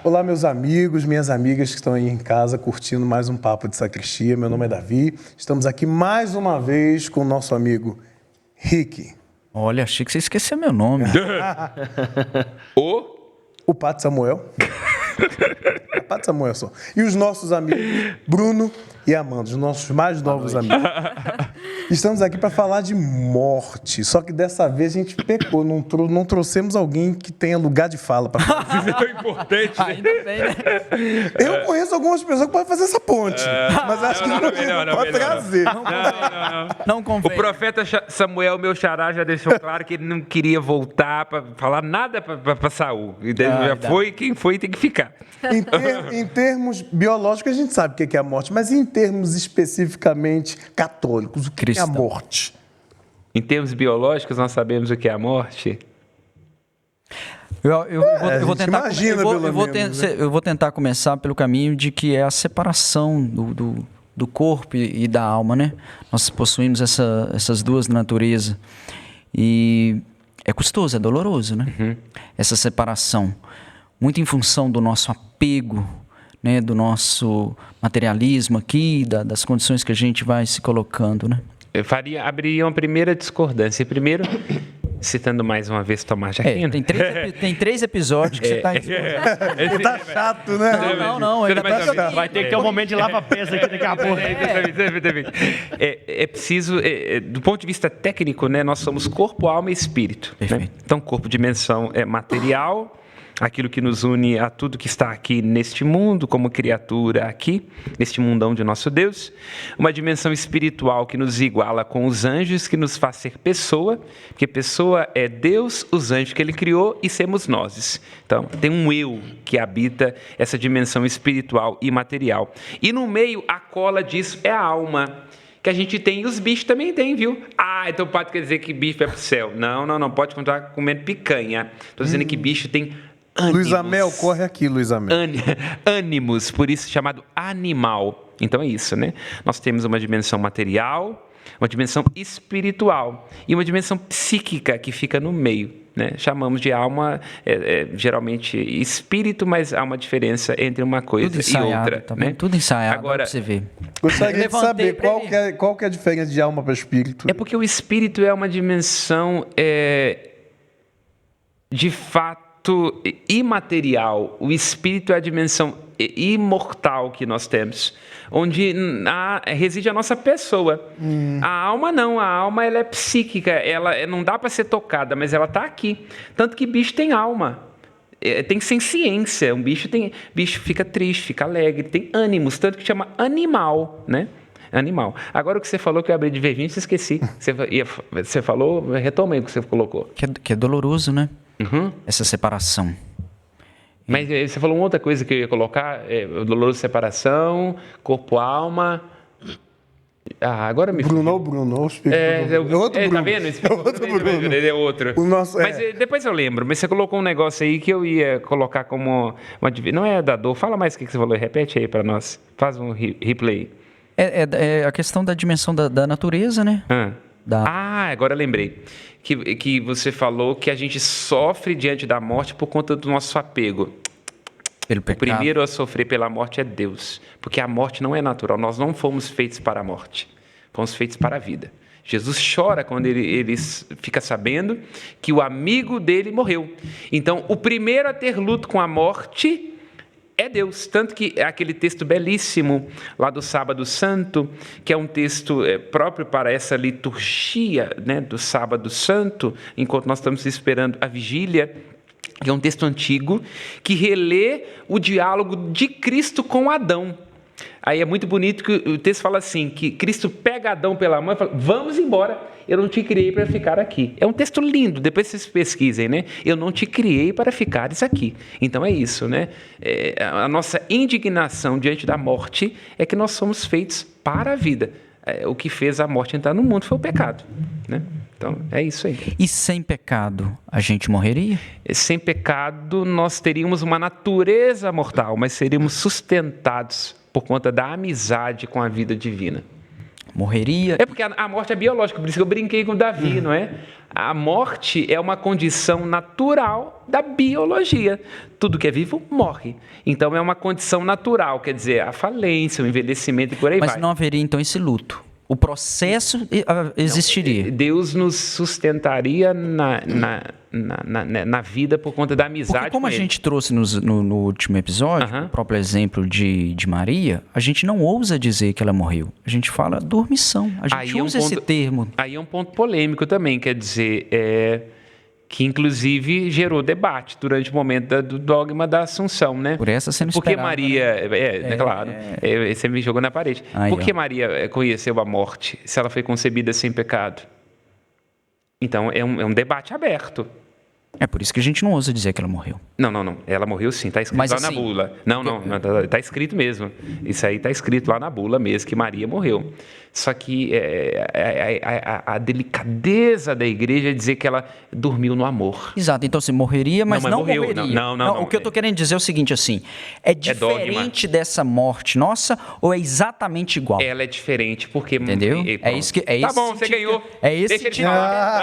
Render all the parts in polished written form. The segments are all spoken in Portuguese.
Olá, meus amigos, minhas amigas que estão aí em casa curtindo mais um Papo de Sacristia. Meu nome é Davi. Estamos aqui mais uma vez com o nosso amigo Rick. Olha, achei que você esqueceu meu nome. O Pato Samuel. É Pato Samuel só. E os nossos amigos Bruno e Amanda, os nossos mais novos amigos. Estamos aqui para falar de morte. Só que dessa vez a gente pecou, não trouxemos alguém que tenha lugar de fala para falar. Isso é tão importante. Ainda bem, né? Eu conheço algumas pessoas que podem fazer essa ponte, mas acho que não pode trazer. Não convém. O profeta Samuel, meu xará, já deixou claro que ele não queria voltar para falar nada para Saul. Já foi, quem foi tem que ficar. Em termos biológicos, a gente sabe o que é a morte, mas em termos especificamente católicos, o que é a morte? Em termos biológicos, nós sabemos o que é a morte. Eu vou tentar começar pelo caminho de que é a separação do corpo e da alma, né? Nós possuímos essas duas naturezas e é custoso, é doloroso, né? Uhum. Essa separação, muito em função do nosso apego, né? Do nosso materialismo aqui, das condições que a gente vai se colocando, né? Abriria uma primeira discordância. Primeiro, citando mais uma vez Tomás de Aquino. Tem três episódios que você está em discordância. Tá chato, né? Não. Ainda Vai ter que ter um momento de lava-pés aqui daqui a pouco. É preciso, do ponto de vista técnico, né, nós somos corpo, alma e espírito. Né? Então, corpo, dimensão material, aquilo que nos une a tudo que está aqui neste mundo, como criatura aqui, neste mundão de nosso Deus. Uma dimensão espiritual que nos iguala com os anjos, que nos faz ser pessoa, porque pessoa é Deus, os anjos que Ele criou e somos nós. Então, tem um eu que habita essa dimensão espiritual e material. E no meio, a cola disso é a alma, que a gente tem e os bichos também têm, viu? Então pode quer dizer que bicho é pro céu. Não, pode continuar comendo picanha. Estou dizendo que bicho tem ânimos. Luiz Amel, corre aqui, Luiz Amel. Ânimos, por isso chamado animal. Então é isso, né? Nós temos uma dimensão material, uma dimensão espiritual e uma dimensão psíquica que fica no meio, né? Chamamos de alma, geralmente espírito, mas há uma diferença entre uma coisa e outra. Tá, né? Tudo ensaiado, agora, pra você ver. Gostaria de saber qual que é a diferença de alma para espírito. É porque o espírito é uma dimensão de fato imaterial. O espírito é a dimensão imortal que nós temos, onde reside a nossa pessoa. A alma não, a alma ela é psíquica, ela não dá para ser tocada, mas ela está aqui. Tanto que bicho tem alma, tem senciência. Bicho fica triste, fica alegre, tem ânimos, tanto que chama animal, né? Animal. Agora o que você falou que eu abri de verginho, você esqueci. Você falou, retomei o que você colocou. Que é doloroso, né? Uhum. Essa separação. Mas você falou uma outra coisa que eu ia colocar, doloroso separação, corpo-alma. Agora me... Bruno, o espírito. É outro Bruno. Tá vendo? É outro Bruno. Ele é outro. Mas depois eu lembro. Mas você colocou um negócio aí que eu ia colocar como uma... Não é da dor. Fala mais o que você falou. Repete aí para nós. Faz um replay. É a questão da dimensão da natureza, né? Agora lembrei. Que você falou que a gente sofre diante da morte por conta do nosso apego. Pelo pecado. O primeiro a sofrer pela morte é Deus, porque a morte não é natural. Nós não fomos feitos para a morte, fomos feitos para a vida. Jesus chora quando ele fica sabendo que o amigo dele morreu. Então, o primeiro a ter luto com a morte é Deus. Tanto que é aquele texto belíssimo lá do Sábado Santo, que é um texto próprio para essa liturgia, né, do Sábado Santo, enquanto nós estamos esperando a vigília, que é um texto antigo, que relê o diálogo de Cristo com Adão. Aí é muito bonito que o texto fala assim, que Cristo pega Adão pela mão e fala, vamos embora, eu não te criei para ficar aqui. É um texto lindo, depois vocês pesquisem, né? Eu não te criei para ficares aqui. Então é isso, né? A nossa indignação diante da morte é que nós somos feitos para a vida. O que fez a morte entrar no mundo foi o pecado, né? Então, é isso aí. E sem pecado, a gente morreria? Sem pecado, nós teríamos uma natureza mortal, mas seríamos sustentados por conta da amizade com a vida divina. Morreria. É porque a morte é biológica, por isso que eu brinquei com o Davi, não é? A morte é uma condição natural da biologia. Tudo que é vivo morre. Então é uma condição natural, quer dizer, a falência, o envelhecimento e por aí Mas vai. não haveria então esse luto. O processo existiria. Deus nos sustentaria na vida por conta da amizade. Porque como com a ele. gente trouxe no último episódio, o próprio exemplo de Maria, a gente não ousa dizer que ela morreu. A gente fala dormição. A gente Aí usa esse termo. Aí é um ponto polêmico também, quer dizer, que inclusive gerou debate durante o momento do dogma da Assunção, né? Por essa você não Porque esperava, Maria, claro, você me jogou na parede. Aí, Por que ó. Maria conheceu a morte se ela foi concebida sem pecado? Então é um debate aberto. É por isso que a gente não ousa dizer que ela morreu. Não. Ela morreu sim, está escrito Mas lá na assim, bula. Não, está escrito mesmo. Isso aí está escrito lá na bula mesmo, que Maria morreu. Só que a delicadeza da igreja é dizer que ela dormiu no amor. Exato, então você morreria, mas Não, não mas morreu. morreria. Não. O que eu estou querendo dizer é o seguinte, assim, é diferente dessa morte nossa ou é exatamente igual? Ela é diferente, porque... Entendeu? Pronto. É isso que... Tá bom, você ganhou. É esse Deixa eu te tipo. falar.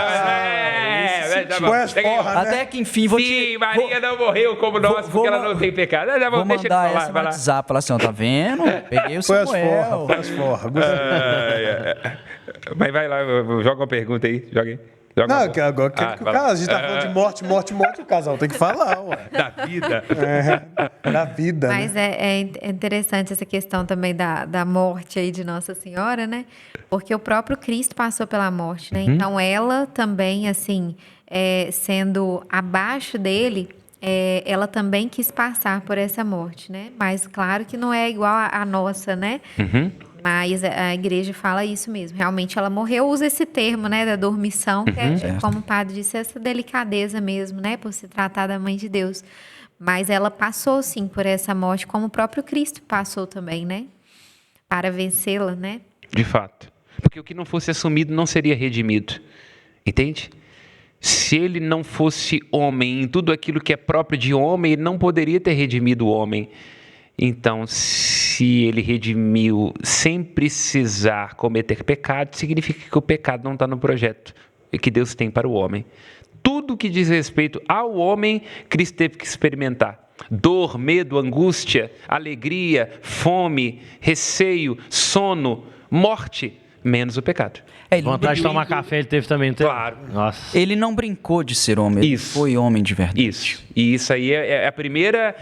Tá bom, Põe as você ganhou. porra, né? Até que enfim, vou Sim, te... Maria não morreu como nós, porque ela não tem pecado. Tá bom, Vou deixa eu te mandar falar. essa no Vai lá. WhatsApp, falar assim, ó, tá vendo? Peguei o Põe as Samuel. forras, põe as forras. Mas vai lá, joga uma pergunta aí. Joga aí. Joga Não, uma. que agora que vai o lá. cara, a gente tá falando de morte, o casal tem que falar, ué. Da vida. Da vida, Mas né? é interessante essa questão também da morte aí de Nossa Senhora, né? Porque o próprio Cristo passou pela morte, né? Então, ela também, assim, sendo abaixo dele, ela também quis passar por essa morte, né? Mas, claro que não é igual a nossa, né? Mas a igreja fala isso mesmo. Realmente ela morreu, usa esse termo, né, da dormição, que é, como o padre disse, essa delicadeza mesmo, né, por se tratar da mãe de Deus. Mas ela passou, sim, por essa morte, como o próprio Cristo passou também, né, para vencê-la, né. De fato. Porque o que não fosse assumido não seria redimido. Entende? Se ele não fosse homem em tudo aquilo que é próprio de homem, ele não poderia ter redimido o homem. Então, se ele redimiu sem precisar cometer pecado, significa que o pecado não está no projeto que Deus tem para o homem. Tudo que diz respeito ao homem, Cristo teve que experimentar. Dor, medo, angústia, alegria, fome, receio, sono, morte, menos o pecado. Ele Vontade de tomar café ele teve também, não teve? Claro. Nossa. Ele não brincou de ser homem, ele Isso. foi homem de verdade. Isso. E isso aí a primeira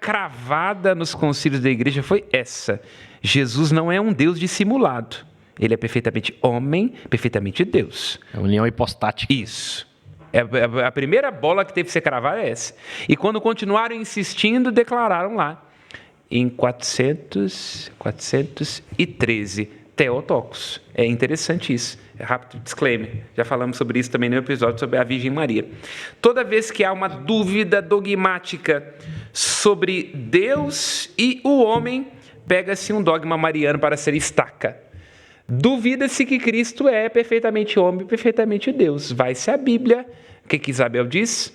cravada nos concílios da igreja foi essa. Jesus não é um Deus dissimulado. Ele é perfeitamente homem, perfeitamente Deus. É a união hipostática. Isso. A primeira bola que teve que ser cravada é essa. E quando continuaram insistindo, declararam lá, em 413, Theotokos. É interessante isso. É rápido disclaimer. Já falamos sobre isso também no episódio sobre a Virgem Maria. Toda vez que há uma dúvida dogmática sobre Deus e o homem, pega-se um dogma mariano para ser estaca. Duvida-se que Cristo é perfeitamente homem e perfeitamente Deus. Vai-se à Bíblia. O que Isabel diz?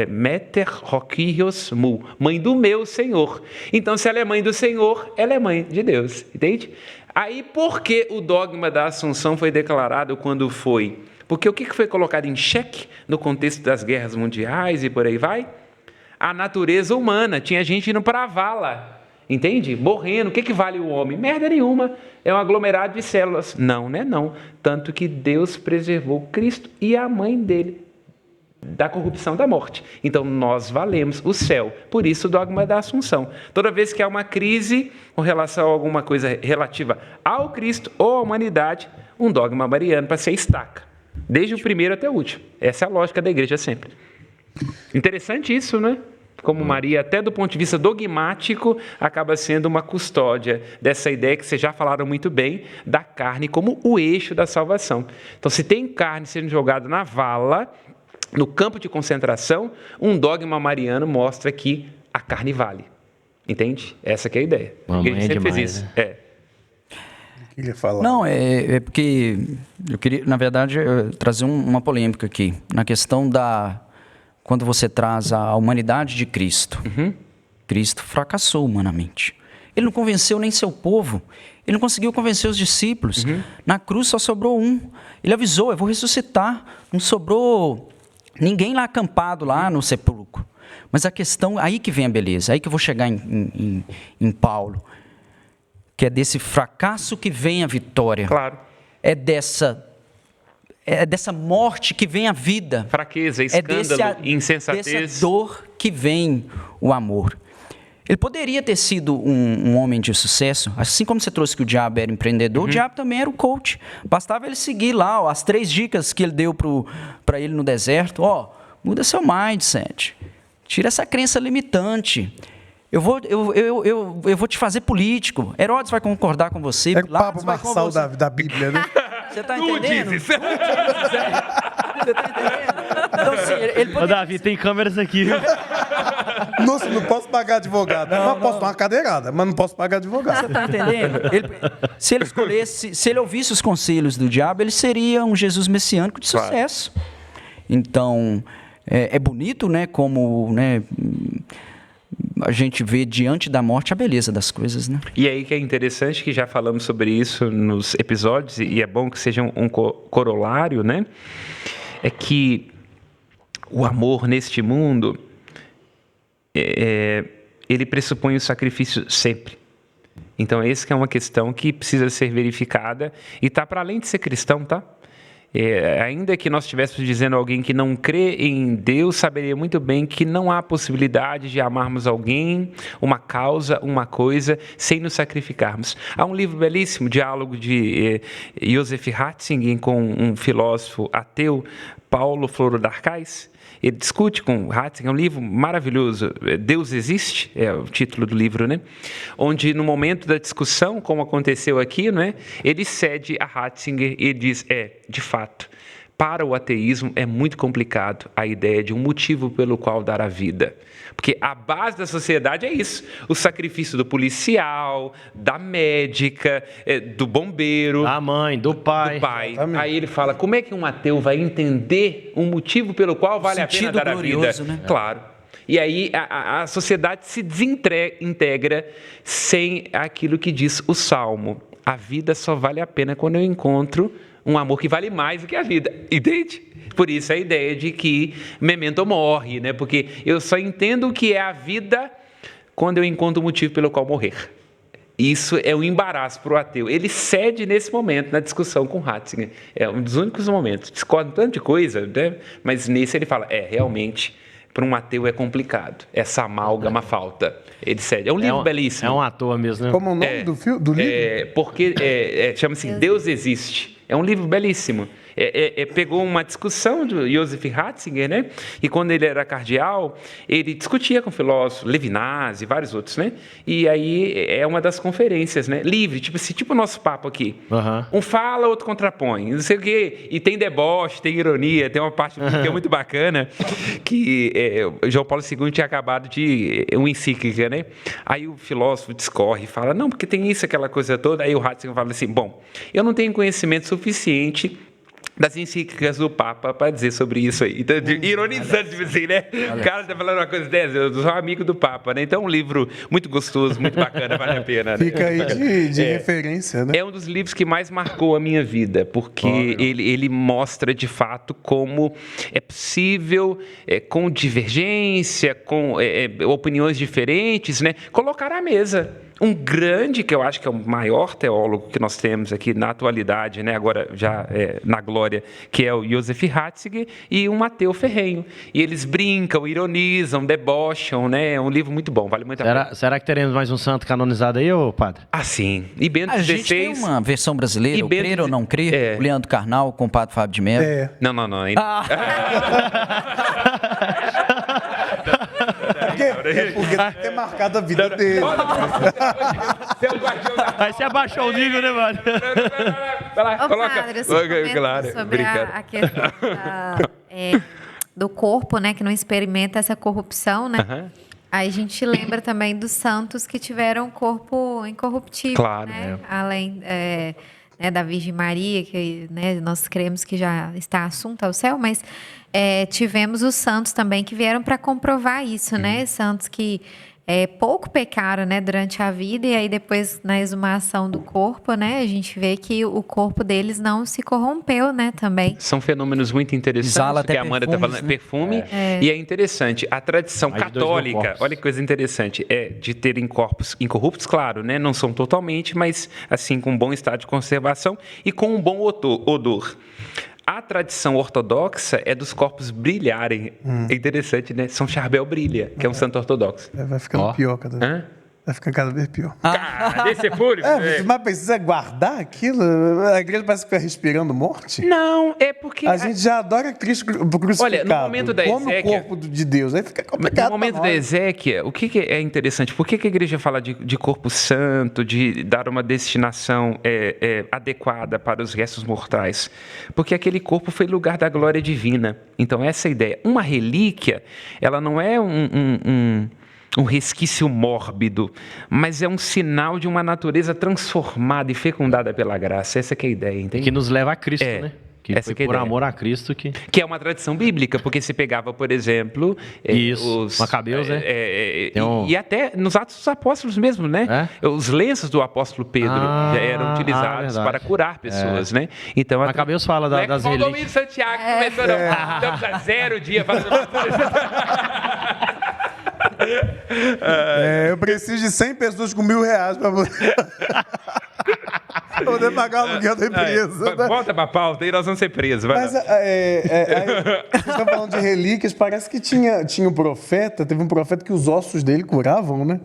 Meter Roquírios mu, mãe do meu Senhor. Então, se ela é mãe do Senhor, ela é mãe de Deus, entende? Aí, por que o dogma da Assunção foi declarado quando foi? Porque o que foi colocado em xeque no contexto das guerras mundiais e por aí vai? A natureza humana. Tinha gente indo para a vala, entende? Morrendo. O que vale o homem? Merda nenhuma. É um aglomerado de células. Não, né? Não. Tanto que Deus preservou Cristo e a mãe dele da corrupção da morte. Então, nós valemos o céu. Por isso, o dogma da Assunção. Toda vez que há uma crise com relação a alguma coisa relativa ao Cristo ou à humanidade, um dogma mariano para ser estaca. Desde o primeiro até o último. Essa é a lógica da igreja sempre. Interessante isso, né? Como Maria, até do ponto de vista dogmático, acaba sendo uma custódia dessa ideia que vocês já falaram muito bem, da carne como o eixo da salvação. Então, se tem carne sendo jogada na vala, no campo de concentração, um dogma mariano mostra que a carne vale. Entende? Essa que é a ideia. Mamãe a gente sempre demais, fez isso. né? Queria falar. Não, é porque eu queria, na verdade, trazer uma polêmica aqui, na questão quando você traz a humanidade de Cristo. Cristo fracassou humanamente. Ele não convenceu nem seu povo. Ele não conseguiu convencer os discípulos. Na cruz só sobrou um. Ele avisou, eu vou ressuscitar. Não sobrou ninguém lá acampado lá no sepulcro. Mas a questão, aí que vem a beleza, aí que eu vou chegar em Paulo, que é desse fracasso que vem a vitória. Claro. É dessa morte que vem a vida. Fraqueza, escândalo, insensatez. Dessa dor que vem o amor. Ele poderia ter sido um homem de sucesso, assim como você trouxe que o diabo era empreendedor, o diabo também era o coach. Bastava ele seguir lá, ó, as 3 dicas que ele deu para ele no deserto. Ó, muda seu mindset, tira essa crença limitante. Eu vou te fazer político. Herodes vai concordar com você. É o Pilatos Pablo vai com Marçal você. da Bíblia, né? Você tá Tu entendendo? dizes. Você tá entendendo? Então, assim, ele Ô, poderia... Davi, tem câmeras aqui. Nossa, não posso pagar advogado. Mas posso dar uma cadeirada, mas não posso pagar advogado. Você tá entendendo? Se ele escolhesse, se ele ouvisse os conselhos do diabo, ele seria um Jesus messiânico de sucesso. Então, é bonito, né, como, né, a gente vê diante da morte a beleza das coisas, né? E aí que é interessante que já falamos sobre isso nos episódios, e é bom que seja um corolário, né? É que o amor neste mundo, ele pressupõe o sacrifício sempre. Então, essa que é uma questão que precisa ser verificada e está para além de ser cristão, tá? Ainda que nós estivéssemos dizendo a alguém que não crê em Deus, saberia muito bem que não há possibilidade de amarmos alguém, uma causa, uma coisa, sem nos sacrificarmos. Há um livro belíssimo, Diálogo de Joseph Ratzinger com um filósofo ateu, Paulo Floro d'Arcais. Ele discute com Ratzinger, é um livro maravilhoso, Deus Existe, é o título do livro, né? Onde no momento da discussão, como aconteceu aqui, né, ele cede a Ratzinger e diz, de fato, para o ateísmo é muito complicado a ideia de um motivo pelo qual dar a vida. Porque a base da sociedade é isso, o sacrifício do policial, da médica, do bombeiro. Da mãe, do pai. Do pai. Aí ele fala, como é que um ateu vai entender um motivo pelo qual vale a pena dar a vida? Né? Claro. E aí a sociedade se desintegra sem aquilo que diz o Salmo. A vida só vale a pena quando eu encontro um amor que vale mais do que a vida, entende? Por isso a ideia de que memento mori, né? Porque eu só entendo o que é a vida quando eu encontro o motivo pelo qual morrer. Isso é um embaraço para o ateu. Ele cede nesse momento, na discussão com Ratzinger. É um dos únicos momentos. Discorda tanto de coisa, né? Mas nesse ele fala, realmente, para um ateu é complicado. Essa amálgama falta. Ele cede. É um livro belíssimo. É um ator mesmo, né? Como o nome do livro? Porque chama-se Deus Existe. É um livro belíssimo. Pegou uma discussão do Joseph Ratzinger, né? E quando ele era cardeal, ele discutia com filósofos, Levinas e vários outros, né? E aí é uma das conferências, né? Livre, tipo o nosso papo aqui. Um fala, outro contrapõe, não sei o quê. E tem deboche, tem ironia, tem uma parte que é muito bacana, que João Paulo II tinha acabado de uma encíclica, né? Aí o filósofo discorre e fala, não, porque tem isso, aquela coisa toda. Aí o Ratzinger fala assim, bom, eu não tenho conhecimento suficiente das encíclicas do Papa para dizer sobre isso aí. Então, ironizando, tipo assim, né? O cara tá falando uma coisa dessa, eu sou amigo do Papa, né? Então é um livro muito gostoso, muito bacana, vale a pena. Né? Fica aí de referência, né? É um dos livros que mais marcou a minha vida, porque ele mostra, de fato, como é possível, com divergência, com opiniões diferentes, né? Colocar à mesa um grande, que eu acho que é o maior teólogo que nós temos aqui na atualidade, né? Agora já na glória, que é o Joseph Ratzinger, e um ateu ferrenho. E eles brincam, ironizam, debocham, né? É um livro muito bom, vale muito a pena. Será que teremos mais um santo canonizado aí, ô padre? Ah, sim. E Bento A XVI... gente tem uma versão brasileira, o Crer ou Não Crer, o Leandro Carnal com o padre Fábio de Mello. Não, ainda... Porque tem que ter marcado a vida dele. Aí você abaixou o nível, né, mano? Vai lá, Ô, coloca. padre, sobre a questão do corpo, né, que não experimenta essa corrupção, né? Aí a gente lembra também dos santos que tiveram um corpo incorruptível, claro, né? Além da Virgem Maria, que, né, nós cremos que já está assunta ao céu, mas tivemos os santos também que vieram para comprovar isso, né? Santos que pouco pecaram, né, durante a vida, e aí depois na exumação do corpo, né, a gente vê que o corpo deles não se corrompeu, né, também. São fenômenos muito interessantes, Exala que até a Amanda está falando, perfumes, perfume, e é interessante, a tradição Mais de 2.000 católica, corpos. olha que coisa interessante, é de terem corpos incorruptos, claro, né, não são totalmente, mas assim, com um bom estado de conservação e com um bom odor. A tradição ortodoxa é dos corpos brilharem. É interessante, né? São Charbel brilha, que é um santo ortodoxo. Vai ficando pior cada vez. Hã? Vai ficando cada vez pior. Cadê esse público? Mas precisa guardar aquilo? A igreja parece que fica respirando morte? Não, é porque... A gente já adora Cristo crucificado. Olha, no momento da come exéquia- o corpo de Deus. Aí fica complicado. No momento pra da nós. exéquia, o que é interessante? Por que a igreja fala de corpo santo, de dar uma destinação adequada para os restos mortais? Porque aquele corpo foi lugar da glória divina. Então, essa é a ideia. Uma relíquia, ela não é um resquício mórbido, mas é um sinal de uma natureza transformada e fecundada pela graça. Essa que é a ideia, entende? Que nos leva a Cristo, É, né? Que essa foi que é a por ideia. amor a Cristo que... Que é uma tradição bíblica, porque se pegava, por exemplo... Isso, os Macabeus, né? Tem um- E até nos Atos dos Apóstolos mesmo, né? Os lenços do apóstolo Pedro já eram utilizados verdade. para curar pessoas, né? Então, Macabeus fala não é das como o relíquias. Domingos Santiago começou, não. Estamos a 0 dia falando... Eu preciso de 100 pessoas com R$1.000 pra poder pagar o aluguel da empresa. né? Volta pra pauta e nós vamos ser presos. Vai Mas lá. vocês estão falando de relíquias, parece que tinha um profeta, teve um profeta que os ossos dele curavam, né?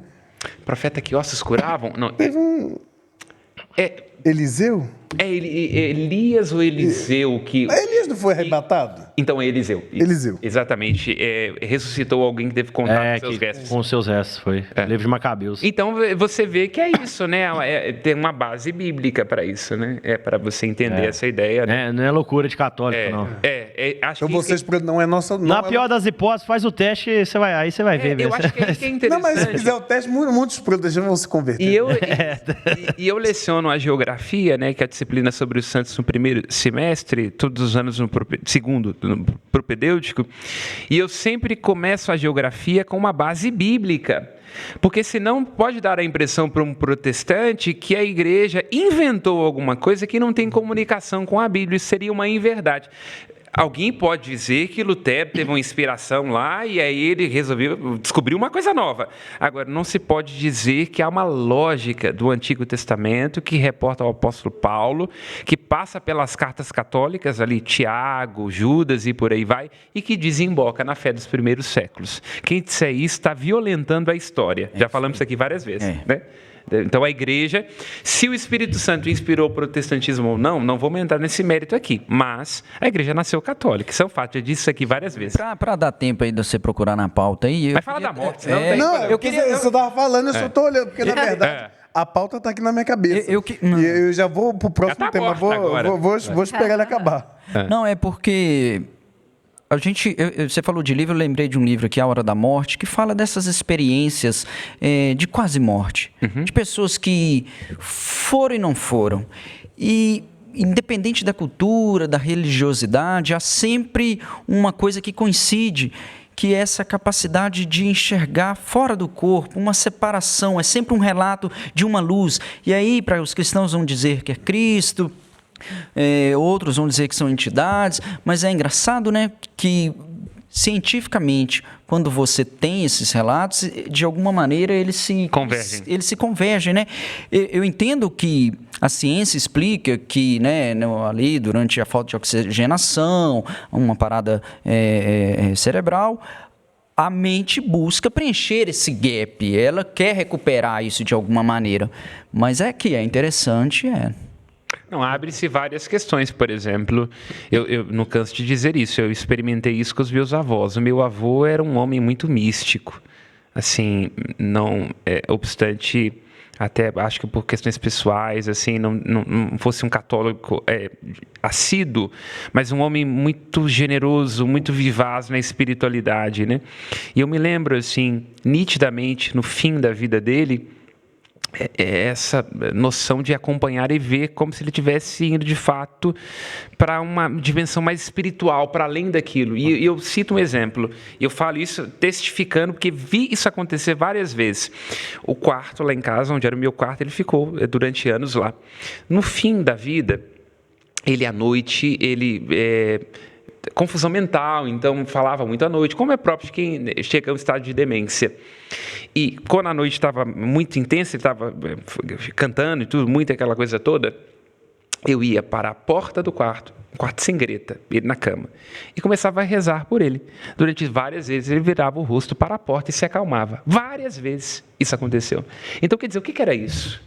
Profeta que ossos curavam? Não, Teve um Eliseu? Elias ou Eliseu que... Elias não foi arrebatado? Então é Eliseu. Eliseu. Exatamente. Ressuscitou alguém que teve contato com seus restos. com os seus restos, foi. Livro de Macabeus. Então você vê que é isso, né? Tem uma base bíblica para isso, né? É para você entender essa ideia. Né? Não é loucura de católico, não. Acho Então que vocês, não é nossa... Não Na é pior das hipóteses, faz o teste e aí você vai ver. eu acho que é isso que é Não, interessante. mas se fizer o teste, muitos protestantes vão se converter. E eu leciono a geografia, né, que é a disciplina sobre os santos no primeiro semestre, todos os anos no segundo, no propedêutico, e eu sempre começo a geografia com uma base bíblica. Porque senão pode dar a impressão para um protestante que a igreja inventou alguma coisa que não tem comunicação com a Bíblia. Isso seria uma inverdade. Alguém pode dizer que Lutero teve uma inspiração lá e aí ele resolveu descobrir uma coisa nova. Agora, não se pode dizer que há uma lógica do Antigo Testamento que reporta ao apóstolo Paulo, que passa pelas cartas católicas ali, Tiago, Judas e por aí vai, e que desemboca na fé dos primeiros séculos. Quem disser isso está violentando a história. Já falamos isso aqui várias vezes, né? Então a igreja, se o Espírito Santo inspirou o protestantismo ou não vamos entrar nesse mérito aqui, mas a igreja nasceu católica, isso é um fato, eu disse isso aqui várias vezes. Pra dar tempo aí de você procurar na pauta aí... Vai falar da morte, senão tem- Não, eu queria... Você estava falando, eu só estou olhando, porque na verdade a pauta está aqui na minha cabeça. Não. E eu já vou pro próximo Já tá tema, morta agora. vou esperar ele acabar. Não, é porque você falou de livro, eu lembrei de um livro aqui, A Hora da Morte, que fala dessas experiências de quase morte, de pessoas que foram e não foram. E independente da cultura, da religiosidade, há sempre uma coisa que coincide, que é essa capacidade de enxergar fora do corpo, uma separação, é sempre um relato de uma luz. E aí, para os cristãos vão dizer que é Cristo, outros vão dizer que são entidades, mas é engraçado, né, que cientificamente, quando você tem esses relatos, de alguma maneira eles se convergem, né? Eu entendo que a ciência explica que, né, ali durante a falta de oxigenação, uma parada cerebral, a mente busca preencher esse gap, ela quer recuperar isso de alguma maneira, mas é interessante, Não, abre-se várias questões, por exemplo, eu não canso de dizer isso, eu experimentei isso com os meus avós. O meu avô era um homem muito místico, assim, não obstante, até acho que por questões pessoais, assim, não fosse um católico assíduo, mas um homem muito generoso, muito vivaz na espiritualidade, né? E eu me lembro, assim, nitidamente, no fim da vida dele, é essa noção de acompanhar e ver como se ele estivesse indo de fato para uma dimensão mais espiritual, para além daquilo. E eu cito um exemplo, eu falo isso testificando, porque vi isso acontecer várias vezes. O quarto lá em casa, onde era o meu quarto, ele ficou durante anos lá. No fim da vida, ele à noite, confusão mental, então falava muito à noite, como é próprio de quem chega a um estado de demência. E quando a noite estava muito intensa, ele estava cantando e tudo, muito aquela coisa toda, eu ia para a porta do quarto, um quarto sem greta, ele na cama, e começava a rezar por ele. Durante várias vezes ele virava o rosto para a porta e se acalmava. Várias vezes isso aconteceu. Então, quer dizer, o que era isso?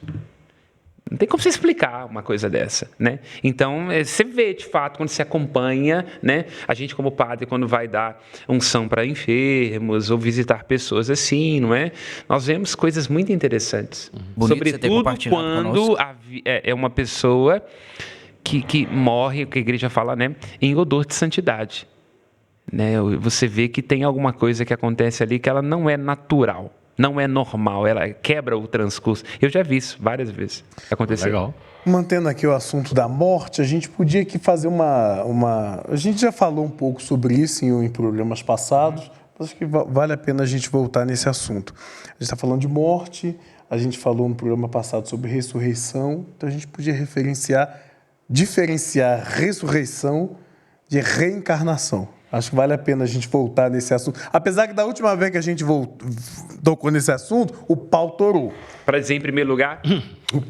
Não tem como você explicar uma coisa dessa, né? Então, você vê, de fato, quando você acompanha, né? A gente, como padre, quando vai dar unção para enfermos ou visitar pessoas assim, não é? Nós vemos coisas muito interessantes. Bonito você ter Sobretudo compartilhado quando conosco. é uma pessoa que morre, o que a igreja fala, né? Em odor de santidade. Né? Você vê que tem alguma coisa que acontece ali que ela não é natural. Não é normal, ela quebra o transcurso. Eu já vi isso várias vezes acontecer. Legal. Mantendo aqui o assunto da morte, a gente podia aqui fazer uma... A gente já falou um pouco sobre isso em programas passados, mas acho que vale a pena a gente voltar nesse assunto. A gente está falando de morte, a gente falou no programa passado sobre ressurreição, então a gente podia diferenciar ressurreição de reencarnação. Acho que vale a pena a gente voltar nesse assunto. Apesar que da última vez que a gente tocou nesse assunto, o pau torou. Para dizer, em primeiro lugar,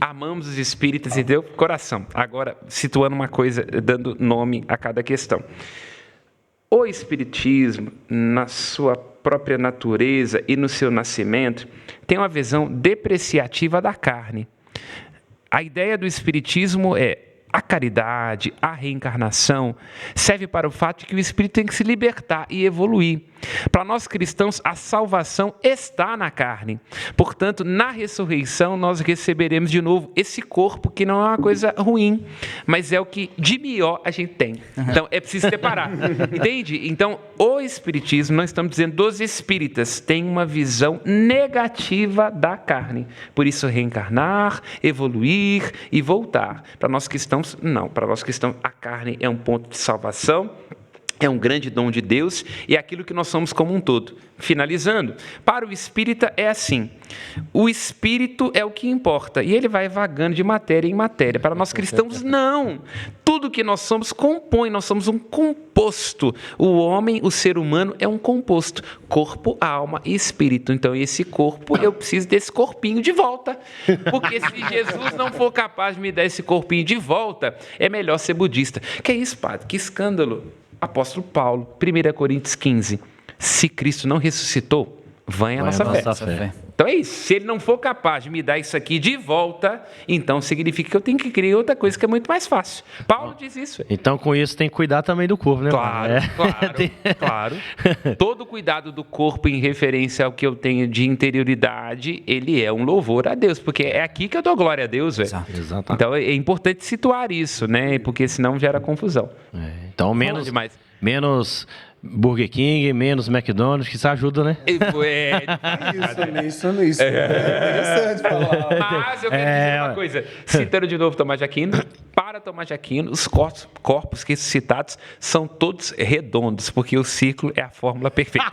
amamos os espíritas e deu coração. Agora, situando uma coisa, dando nome a cada questão. O espiritismo, na sua própria natureza e no seu nascimento, tem uma visão depreciativa da carne. A ideia do espiritismo é a caridade, a reencarnação, serve para o fato de que o espírito tem que se libertar e evoluir. Para nós cristãos, a salvação está na carne. Portanto, na ressurreição, nós receberemos de novo esse corpo, que não é uma coisa ruim, mas é o que de melhor a gente tem. Então, é preciso separar. Entende? Então, o espiritismo, nós estamos dizendo dos espíritas, tem uma visão negativa da carne. Por isso, reencarnar, evoluir e voltar. Para nós cristãos, não. Para nós cristãos, a carne é um ponto de salvação, é um grande dom de Deus e é aquilo que nós somos como um todo. Finalizando, para o espírita é assim, o espírito é o que importa e ele vai vagando de matéria em matéria. Para nós cristãos, não. Tudo que nós somos compõe, nós somos um composto. O homem, o ser humano é um composto, corpo, alma e espírito. Então, esse corpo, eu preciso desse corpinho de volta, porque se Jesus não for capaz de me dar esse corpinho de volta, é melhor ser budista. Que é isso, padre? Que escândalo. Apóstolo Paulo, 1 Coríntios 15. Se Cristo não ressuscitou, vã é a nossa fé. Então é isso. Se ele não for capaz de me dar isso aqui de volta, então significa que eu tenho que criar outra coisa que é muito mais fácil. Paulo diz isso. Então, com isso, tem que cuidar também do corpo, né? Claro. Todo cuidado do corpo em referência ao que eu tenho de interioridade, ele é um louvor a Deus, porque é aqui que eu dou glória a Deus, velho. Exatamente. Então é importante situar isso, né? Porque senão gera confusão. Então, menos Burger King, menos McDonald's, que isso ajuda, né? Isso. É interessante falar. Mas eu quero dizer uma coisa. Citando de novo Tomás de Aquino, para Tomás de Aquino, os corpos que citados são todos redondos, porque o ciclo é a fórmula perfeita.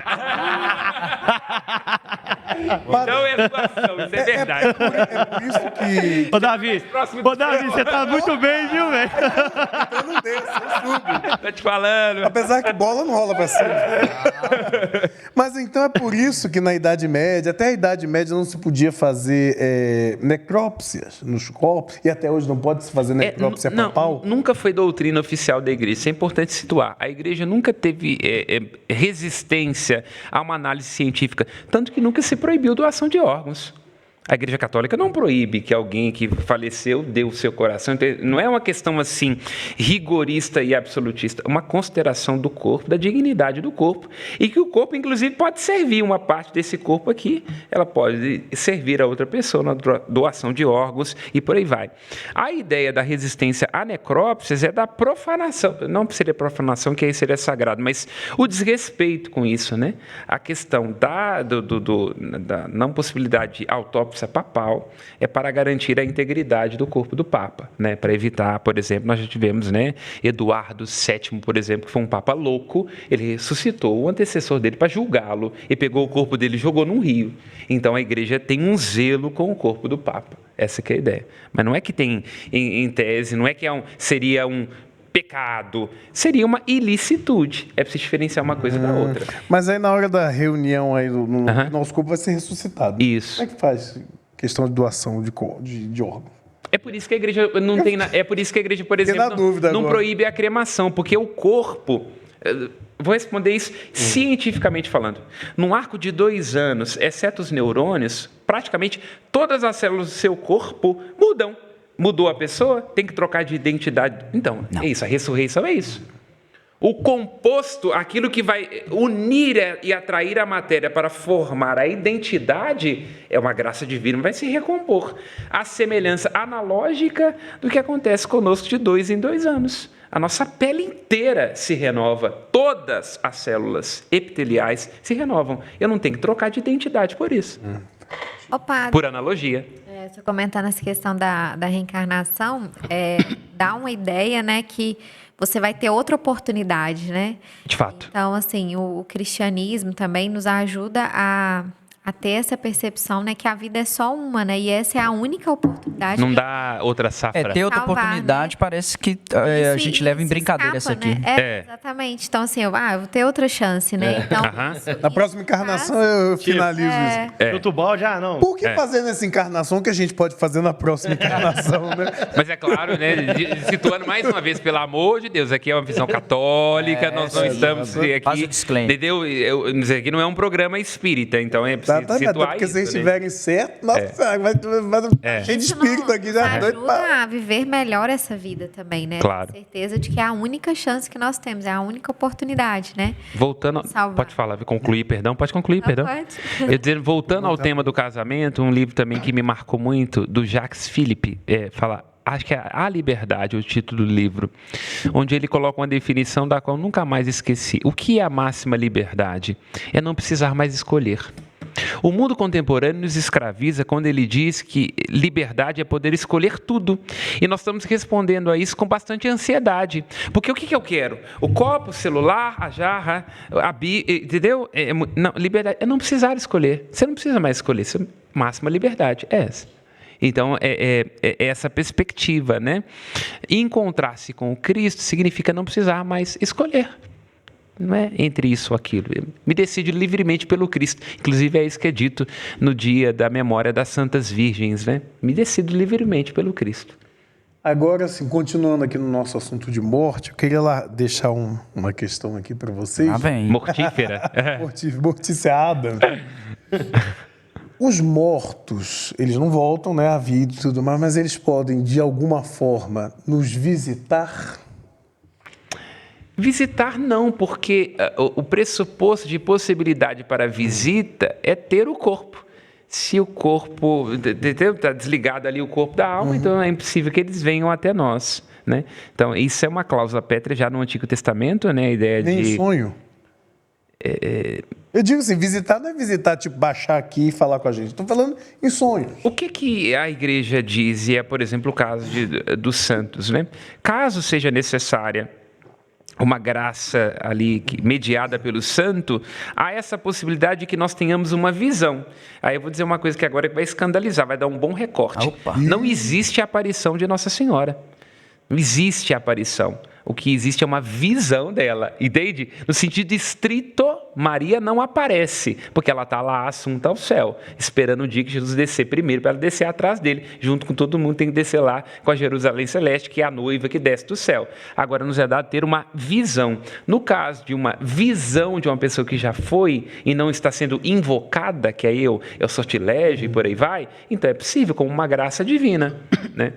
Não é doação, isso é verdade. É por isso que... Ô, Davi, você tá muito bem, viu, velho? Eu não desço, eu subo. Tô te falando. Apesar que bola não rola pra cima. Mas então é por isso que na Idade Média, até a Idade Média não se podia fazer necrópsias nos corpos, e até hoje não pode se fazer necrópsia papal? Nunca foi doutrina oficial da igreja, isso é importante situar. A igreja nunca teve resistência a uma análise científica, tanto que nunca se proibiu doação de órgãos. A Igreja Católica não proíbe que alguém que faleceu dê o seu coração. Então, não é uma questão assim rigorista e absolutista, é uma consideração do corpo, da dignidade do corpo, e que o corpo, inclusive, pode servir uma parte desse corpo aqui, ela pode servir a outra pessoa na doação de órgãos e por aí vai. A ideia da resistência a necrópsias é da profanação, não seria profanação, que aí seria sagrado, mas o desrespeito com isso, né? A questão da não possibilidade de autópsia autópsia papal é para garantir a integridade do corpo do Papa, né? Para evitar, por exemplo, nós já tivemos, né, Eduardo VII, por exemplo, que foi um Papa louco, ele ressuscitou o antecessor dele para julgá-lo e pegou o corpo dele e jogou num rio. Então a igreja tem um zelo com o corpo do Papa. Essa que é a ideia. Mas não é que tem, em tese, não é que seria um pecado, seria uma ilicitude. É preciso diferenciar uma coisa da outra. Mas aí na hora da reunião aí no nosso corpo vai ser ressuscitado. Isso. Como é que faz questão de doação de órgão? É por isso que a igreja não tem. É por isso que a igreja, por exemplo, não proíbe a cremação, porque o corpo. Vou responder isso cientificamente falando. Num arco de 2 anos, exceto os neurônios, praticamente todas as células do seu corpo mudam. Mudou a pessoa, tem que trocar de identidade. Então, é isso, a ressurreição é isso. O composto, aquilo que vai unir e atrair a matéria para formar a identidade, é uma graça divina, vai se recompor. A semelhança analógica do que acontece conosco de 2 em 2 anos. A nossa pele inteira se renova, todas as células epiteliais se renovam. Eu não tenho que trocar de identidade por isso. Ô, padre, Por analogia. você comentando essa questão da reencarnação, dá uma ideia, né, que você vai ter outra oportunidade, né? De fato. Então, assim, o cristianismo também nos ajuda a ter essa percepção, né, que a vida é só uma, né? E essa é a única oportunidade. Não dá outra safra. Ter outra Salvar, oportunidade, né? parece que a gente leva em brincadeira essa aqui. Né? Exatamente. Então, assim, eu vou ter outra chance, né? Então, Na próxima encarnação eu finalizo isso. Chuta o balde, não. Por que fazer nessa encarnação que a gente pode fazer na próxima encarnação, né? Mas é claro, né? Situando mais uma vez, pelo amor de Deus, aqui é uma visão católica, nós não estamos aqui. Faz o disclaimer. Entendeu? Isso aqui não é um programa espírita, então é preciso Exatamente, situar porque se eles isso, né? estiverem certo, nossa, vai cheio de espírito aqui já. Nos ajuda a viver melhor essa vida também, né? Claro. Ter certeza de que é a única chance que nós temos, é a única oportunidade, né? Voltando, Salvar. pode falar, concluir, perdão, pode concluir, perdão. Pode. Eu dizendo, voltando ao tema do casamento, um livro também que me marcou muito, do Jacques Philippe, fala, acho que é A Liberdade, o título do livro, onde ele coloca uma definição da qual eu nunca mais esqueci. O que é a máxima liberdade? É não precisar mais escolher. O mundo contemporâneo nos escraviza quando ele diz que liberdade é poder escolher tudo. E nós estamos respondendo a isso com bastante ansiedade. Porque o que eu quero? O copo, o celular, a jarra, entendeu? Não, liberdade é não precisar escolher. Você não precisa mais escolher. Máxima liberdade é essa. Então, é essa perspectiva, né? Encontrar-se com o Cristo significa não precisar mais escolher. Não é entre isso ou aquilo. Me decido livremente pelo Cristo. Inclusive, é isso que é dito no dia da memória das Santas Virgens, né? Me decido livremente pelo Cristo. Agora, assim, continuando aqui no nosso assunto de morte, eu queria lá deixar uma questão aqui para vocês. Bem. Mortífera. Morticiada. Os mortos, eles não voltam, né, à vida e tudo mais, mas eles podem, de alguma forma, nos visitar? Visitar não, porque o pressuposto de possibilidade para visita é ter o corpo. Se o corpo está desligado ali, o corpo da alma, então é impossível que eles venham até nós, né? Então, isso é uma cláusula pétrea já no Antigo Testamento, né? A ideia Nem de... sonho? Eu digo assim, visitar não é visitar, tipo, baixar aqui e falar com a gente. Estou falando em sonhos. O que a igreja diz, e é, por exemplo, o caso dos santos, né? Caso seja necessária uma graça ali mediada pelo santo, há essa possibilidade de que nós tenhamos uma visão. Aí eu vou dizer uma coisa que agora vai escandalizar, vai dar um bom recorte. Opa. Não existe a aparição de Nossa Senhora. Não existe a aparição. O que existe é uma visão dela, entende? No sentido estrito, Maria não aparece, porque ela está lá assunta ao céu, esperando o dia que Jesus descer primeiro, para ela descer atrás dele, junto com todo mundo, tem que descer lá com a Jerusalém Celeste, que é a noiva que desce do céu. Agora nos é dado ter uma visão. No caso de uma visão de uma pessoa que já foi e não está sendo invocada, que é o sortilégio e por aí vai, então é possível, como uma graça divina, né?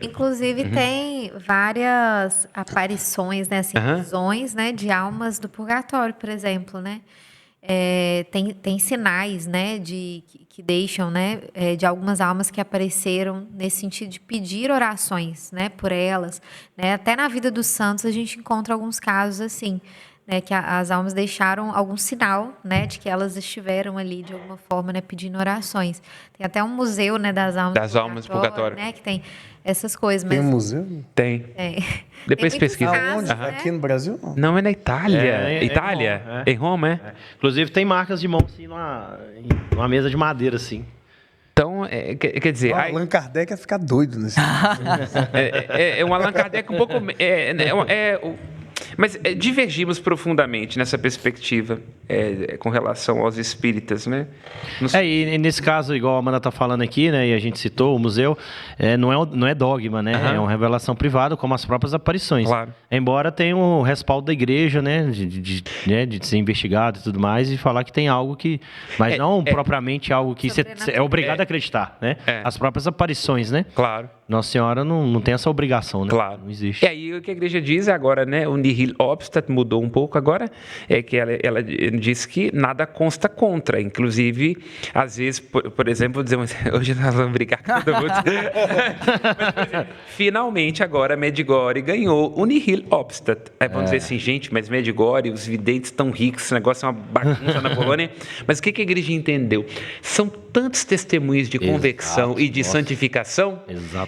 Inclusive, tem várias aparições, né, assim, visões, né, de almas do purgatório, por exemplo, né? Tem sinais, né, que deixam, né, de algumas almas que apareceram nesse sentido de pedir orações, né, por elas, né? Até na vida dos santos a gente encontra alguns casos assim, né, que as almas deixaram algum sinal, né, de que elas estiveram ali de alguma forma, né, pedindo orações. Tem até um museu, né, das almas do purgatório. né, que tem essas coisas. Tem um Mas museu? Tem. tem. Depois Tem muitos pesquisa. casos, Aonde? né? Aqui no Brasil? Não. Não, é na Itália. É em Itália? Roma, Em Roma, é? Inclusive tem marcas de mão assim numa mesa de madeira assim. Então, quer dizer... Ó, aí- Allan Kardec ia ficar doido nesse. um Allan Kardec um pouco... Mas divergimos profundamente nessa perspectiva com relação aos espíritas, né? E nesse caso, igual a Amanda está falando aqui, né, e a gente citou o museu, não é dogma, né? É uma revelação privada, como as próprias aparições. Claro. Embora tenha o respaldo da igreja, né, de ser investigado e tudo mais, e falar que tem algo que... Mas não propriamente algo que você é obrigado a acreditar, né? As próprias aparições, né? Claro. Nossa Senhora não tem essa obrigação, né? Claro. Não existe. E aí o que a igreja diz agora, né? O nihil obstat mudou um pouco agora, é que ela diz que nada consta contra. Inclusive, às vezes, por exemplo, hoje nós vamos brigar com todo mundo. Mas, finalmente, agora, Medjugorje ganhou o nihil obstat. Aí vamos dizer assim, gente, mas Medjugorje, os videntes estão ricos, esse negócio é uma bagunça na Polônia. Mas o que a igreja entendeu? São tantos testemunhos de convecção e de santificação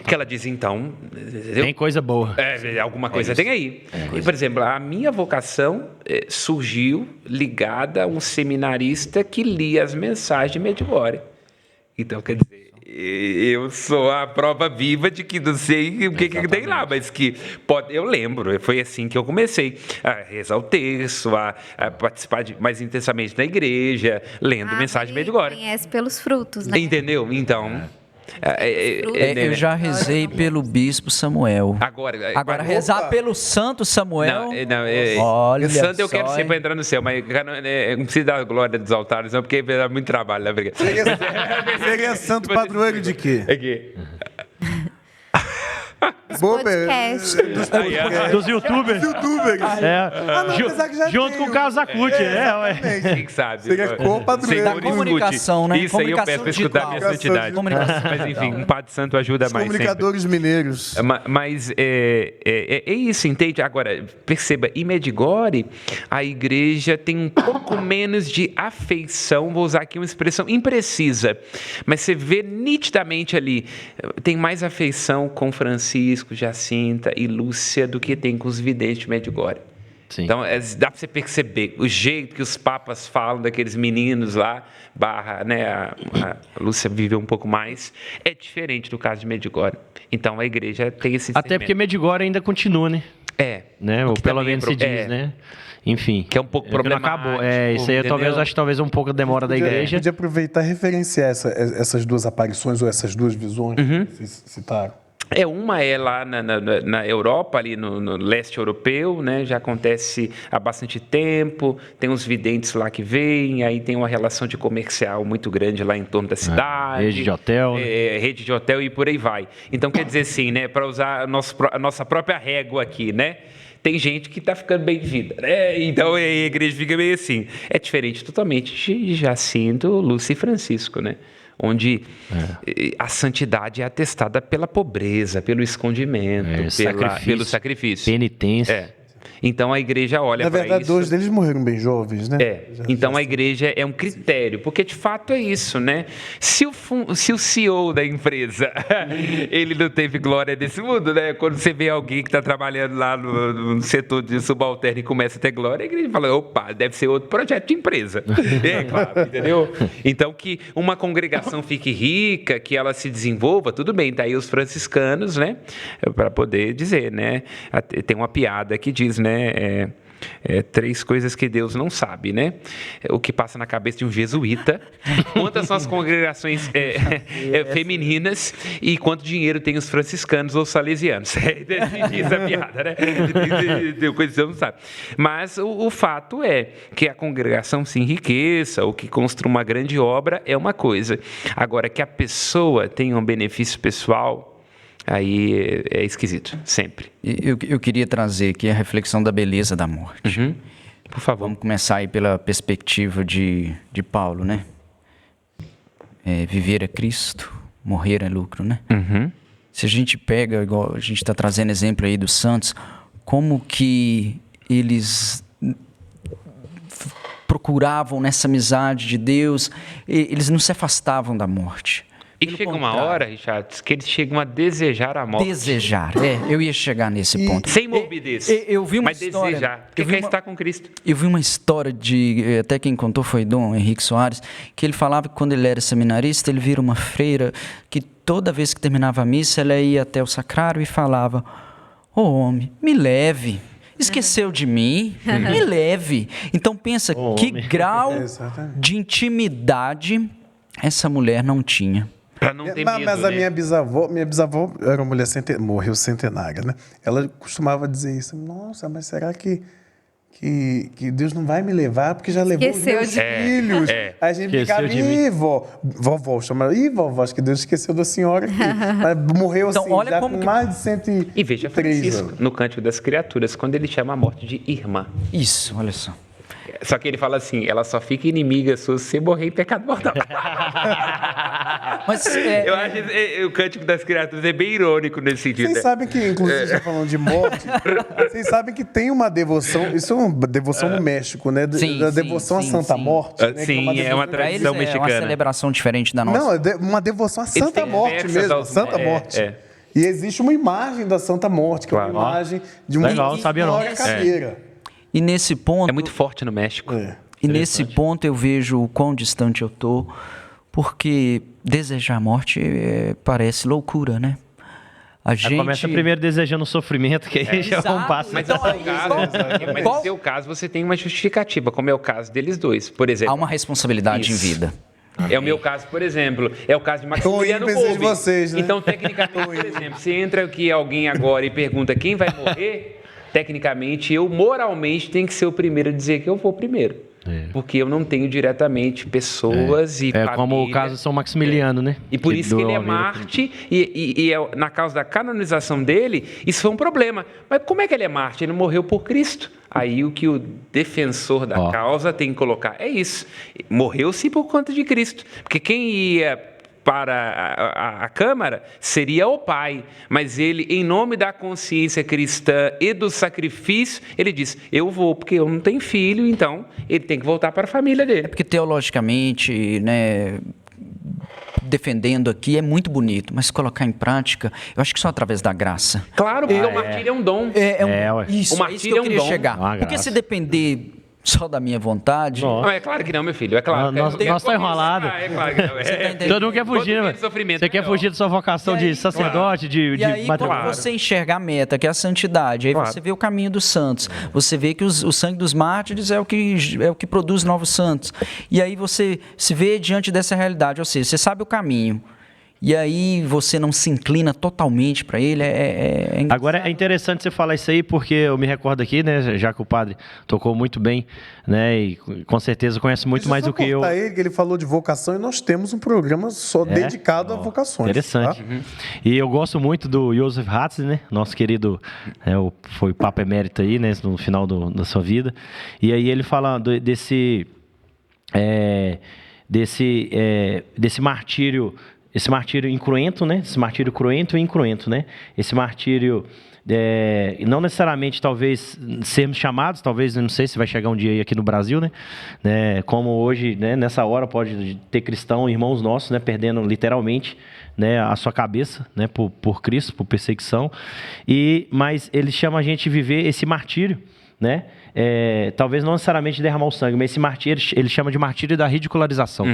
que ela diz, então... Entendeu? Tem coisa boa. Alguma coisa tem aí. E, por exemplo, a minha vocação surgiu ligada a um seminarista que lia as mensagens de Medjugorje. Então, quer dizer, eu sou a prova viva de que não sei o que tem lá, mas que eu lembro, foi assim que eu comecei a rezar o terço, a participar mais intensamente da igreja, lendo mensagem de Medjugorje. Conhece pelos frutos, né? Entendeu? Então... Eu já rezei pelo bispo Samuel. Agora rezar pelo santo Samuel. Olha santo eu só, quero ser para entrar no céu, mas não precisa dar glória dos altares, não, porque dá muito trabalho, né? Seria santo padroeiro de quê? Aqui. Podcast. Dos youtubers. apesar que já Junto tem com o Casacuti, Quem sabe? Seria co-padroeiro. Senhor, Da comunicação, né? Isso aí eu Comunicação peço para escutar a minha santidade. Comunicação Mas enfim, um padre santo ajuda Os mais sempre. comunicadores mineiros. Mas é isso, entende? Agora, perceba, em Medjugorje, a igreja tem um pouco menos de afeição, vou usar aqui uma expressão imprecisa, mas você vê nitidamente ali, tem mais afeição com Francisco, Jacinta e Lúcia do que tem com os videntes de Medjugorje. Sim. Então, dá para você perceber o jeito que os papas falam daqueles meninos lá, né, a Lúcia viveu um pouco mais, é diferente do caso de Medjugorje. Então, a igreja tem esse Até porque Medjugorje ainda continua, né? Né? Ou que pelo também menos se diz, né? Enfim. Que é um pouco que não problemático. acabou. Isso aí acho talvez um pouco da demora da igreja. Podia aproveitar e referenciar essas duas aparições ou essas duas visões que vocês citaram. Uma é lá na Europa, ali no leste europeu, né? Já acontece há bastante tempo, tem uns videntes lá que vêm, aí tem uma relação de comercial muito grande lá em torno da cidade. Rede de hotel. Rede de hotel e por aí vai. Então, quer dizer assim, né? Para usar a nossa própria régua aqui, né? Tem gente que está ficando bem de vida, né? Então a igreja fica meio assim. É diferente totalmente de Jacinto, Lúcia e Francisco, né? Onde a santidade é atestada pela pobreza, pelo escondimento, pelo sacrifício. Penitência. Então a igreja olha para isso. Na verdade, dois deles morreram bem jovens, né? Então a igreja é um critério, porque de fato é isso, né? Se o CEO da empresa ele não teve glória desse mundo, né? Quando você vê alguém que está trabalhando lá no setor de subalterno e começa a ter glória, a igreja fala, opa, deve ser outro projeto de empresa. Claro, entendeu? Então que uma congregação fique rica, que ela se desenvolva, tudo bem, tá aí os franciscanos, né? Para poder dizer, né? Tem uma piada que diz, né? Três coisas que Deus não sabe, né? O que passa na cabeça de um jesuíta, quantas são as congregações femininas e quanto dinheiro tem os franciscanos ou salesianos. Diz a piada, né? Coisa que Deus não sabe. Mas o fato é que a congregação se enriqueça ou que construa uma grande obra é uma coisa. Agora, que a pessoa tenha um benefício pessoal, aí é esquisito, sempre. Eu queria trazer aqui a reflexão da beleza da morte. Por favor. Vamos começar aí pela perspectiva de Paulo, né? Viver é Cristo, morrer é lucro, né? Se a gente pega, igual a gente está trazendo exemplo aí dos santos, como que eles procuravam nessa amizade de Deus, eles não se afastavam da morte. E chega uma hora, Richard, que eles chegam a desejar a morte. Desejar, eu ia chegar nesse ponto. Sem morbidez, eu vi uma mas história, desejar, porque quer estar com Cristo. Eu vi uma história até quem contou foi Dom Henrique Soares, que ele falava que quando ele era seminarista, ele vira uma freira, que toda vez que terminava a missa, ela ia até o sacrário e falava: "Ô homem, me leve. Esqueceu de mim? Me leve." Então pensa que grau de intimidade essa mulher não tinha. Para não ter medo, mas a minha bisavó era uma mulher morreu centenária, né? Ela costumava dizer isso. Nossa, mas será que Deus não vai me levar porque já levou os meus filhos? A gente ficava, vovó, chamava, vovó, acho que Deus esqueceu da senhora aqui. Mas morreu assim, olha já como com mais de 103 E veja Francisco, no Cântico das Criaturas, quando ele chama a morte de irmã. Isso, olha só. Só que ele fala assim, ela só fica inimiga sua se você morrer em pecado mortal. Mas, eu acho que o Cântico das Criaturas é bem irônico nesse sentido. Vocês sabem que, inclusive, já falando de morte, vocês sabem que tem uma devoção, isso é uma devoção no México, né? Da devoção à Santa Morte. Né? Sim, é uma tradição mexicana. É uma celebração diferente da nossa. Não, é uma devoção à Santa Morte mesmo, Santa Morte. E existe uma imagem da Santa Morte, que é uma imagem de uma senhora caveira. E nesse ponto... É muito forte no México. E nesse ponto eu vejo o quão distante eu tô, porque desejar a morte parece loucura, né? A gente... Começa primeiro desejando o sofrimento, que aí já é um passo. Mas no seu caso, você tem uma justificativa, como é o caso deles dois. Por exemplo, há uma responsabilidade em vida. É o meu caso, por exemplo. É o caso de Maximiliano Kolbe. Vocês, né? Então, tecnicamente, por exemplo, se entra aqui alguém agora e pergunta quem vai morrer... Tecnicamente, eu moralmente tenho que ser o primeiro a dizer que eu vou primeiro. Porque eu não tenho diretamente pessoas e família. Como o caso de São Maximiliano, né? E por isso que ele é Marte, e na causa da canonização dele, isso foi um problema. Mas como é que ele é Marte? Ele morreu por Cristo. Aí o que o defensor da causa tem que colocar é isso. Morreu-se por conta de Cristo. Porque quem ia para a Câmara seria o pai, mas ele, em nome da consciência cristã e do sacrifício, ele diz, eu vou, porque eu não tenho filho, então ele tem que voltar para a família dele. Porque teologicamente, né, defendendo aqui é muito bonito, mas colocar em prática, eu acho que só através da graça. Claro, porque o martírio é um dom. Isso, o martírio é um dom. Chegar. Porque se depender só da minha vontade... Não, é claro que não, meu filho, é claro. Nós estamos enrolados. É claro que não. Todo mundo quer fugir, né? Você quer fugir da sua vocação de sacerdote, de aí, quando você enxerga a meta, que é a santidade, aí você vê o caminho dos santos. Você vê que o sangue dos mártires é o que produz novos santos. E aí você se vê diante dessa realidade, ou seja, você sabe o caminho. E aí você não se inclina totalmente para ele. Agora é interessante você falar isso aí, porque eu me recordo aqui, né, já que o padre tocou muito bem, né, e com certeza conhece muito mais do que eu. Ele falou de vocação e nós temos um programa só dedicado a vocações. Interessante. Tá? E eu gosto muito do Joseph Ratzinger, né, nosso querido, foi Papa Emérito aí, né, no final da sua vida. E aí ele fala desse martírio. Esse martírio incruento, né? Esse martírio cruento e incruento, né? Esse martírio, não necessariamente, talvez, sermos chamados, talvez, não sei se vai chegar um dia aí aqui no Brasil, né? Como hoje, né? Nessa hora, pode ter cristão, irmãos nossos, né? Perdendo literalmente, né? A sua cabeça, né? Por Cristo, por perseguição. Mas ele chama a gente de viver esse martírio, né? Talvez não necessariamente derramar o sangue, mas esse martírio, ele chama de martírio da ridicularização.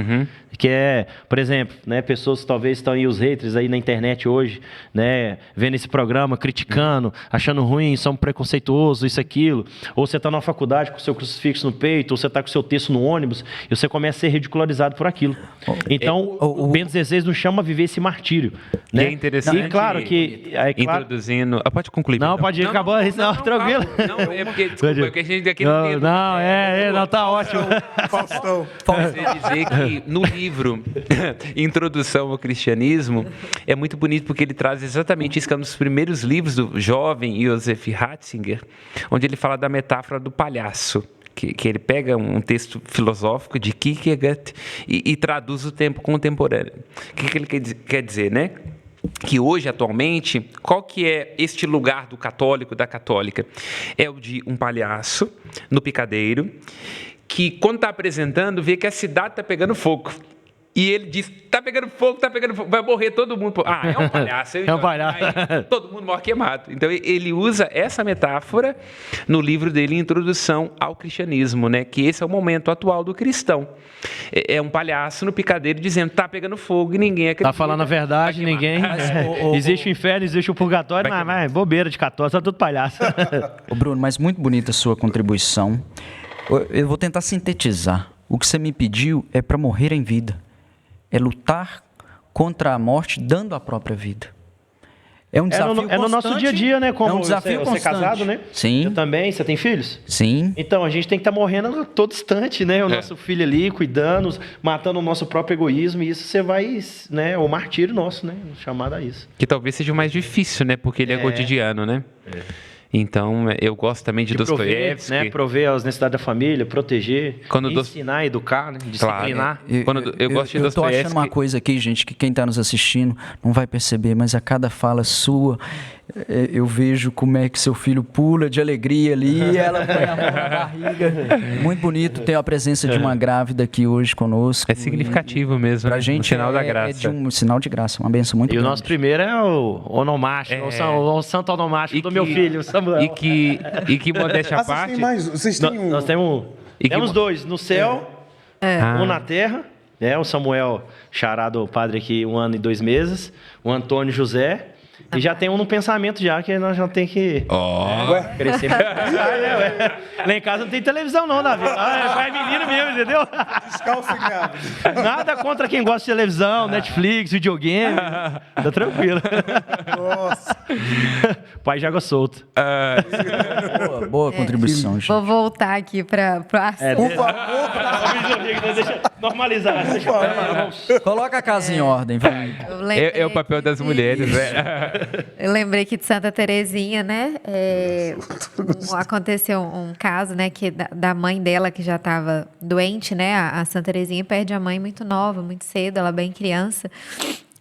Que é, por exemplo, né, pessoas que talvez estão aí, os haters aí na internet hoje, né, vendo esse programa, criticando, achando ruim, são preconceituosos, isso, aquilo. Ou você está na faculdade com o seu crucifixo no peito, ou você está com o seu texto no ônibus, e você começa a ser ridicularizado por aquilo. Então, o Bento XVI nos chama a viver esse martírio. Né? E é interessante. E claro que... introduzindo... pode concluir. Não, pode ir, acabou. Não, tranquilo. Não, é porque, desculpa, é que a gente aqui não tem... Não, tá ótimo. Faustão. Dizer que no livro Introdução ao Cristianismo é muito bonito porque ele traz exatamente isso, que é um dos primeiros livros do jovem Joseph Ratzinger, onde ele fala da metáfora do palhaço. Que ele pega um texto filosófico de Kierkegaard e traduz o tempo contemporâneo. O que ele quer dizer, né? Que hoje, atualmente, qual que é este lugar do católico, da católica? É o de um palhaço no picadeiro que quando está apresentando, vê que a cidade está pegando fogo. E ele diz, tá pegando fogo, vai morrer todo mundo. Ah, é um palhaço. É um palhaço. Aí, todo mundo morre queimado. Então, ele usa essa metáfora no livro dele, Introdução ao Cristianismo, né? Que esse é o momento atual do cristão. É um palhaço no picadeiro dizendo, tá pegando fogo e ninguém acredita. Tá falando a verdade, ninguém... Existe o inferno, existe o purgatório, mas bobeira de católico, tá tudo palhaço. Ô Bruno, mas muito bonita a sua contribuição. Eu vou tentar sintetizar. O que você me pediu é para morrer em vida. É lutar contra a morte dando a própria vida. É um desafio constante. É no nosso dia a dia, né? Como é um desafio você é casado, né? Sim. Eu também. Você tem filhos? Sim. Então, a gente tem que estar morrendo a todo instante, né? O nosso filho ali, cuidando, matando o nosso próprio egoísmo. E isso você vai, né? O martírio nosso, né? Chamado a isso. Que talvez seja o mais difícil, né? Porque ele é cotidiano, né? Então, eu gosto também de Dostoiévski. Né? Prover as necessidades da família, proteger, ensinar, educar, né? Disciplinar. Claro. Eu gosto de Dostoiévski. Eu tô achando uma coisa aqui, gente, que quem está nos assistindo não vai perceber, mas a cada fala sua, eu vejo como é que seu filho pula de alegria ali e ela põe a mão na barriga. Muito bonito ter a presença de uma grávida aqui hoje conosco. É significativo mesmo, pra gente um sinal da graça. É de um sinal de graça, uma benção muito grande. E o nosso primeiro é o onomástico, o santo onomástico do meu filho, Samuel. E que modéstia à parte... Vocês têm um... Nós temos dois, no céu, um na terra, né? O Samuel, xará do padre aqui, 1 ano e 2 meses, o Antônio José, e já tem um no pensamento já, que nós já tem que crescer. Lá em casa não tem televisão não, Davi. É menino mesmo, entendeu? Descalço e grávido. Nada contra quem gosta de televisão, Netflix, videogame. Tá tranquilo. Nossa. Pai de água solta. Boa contribuição, gente. Vou voltar aqui para o assunto. Por favor. Deixa normalizar. Coloca a casa em ordem, vai. É o papel das mulheres, né? Eu lembrei aqui de Santa Terezinha, né? Aconteceu um caso, né, que da mãe dela que já estava doente, né? A Santa Terezinha perde a mãe muito nova, muito cedo, ela bem criança.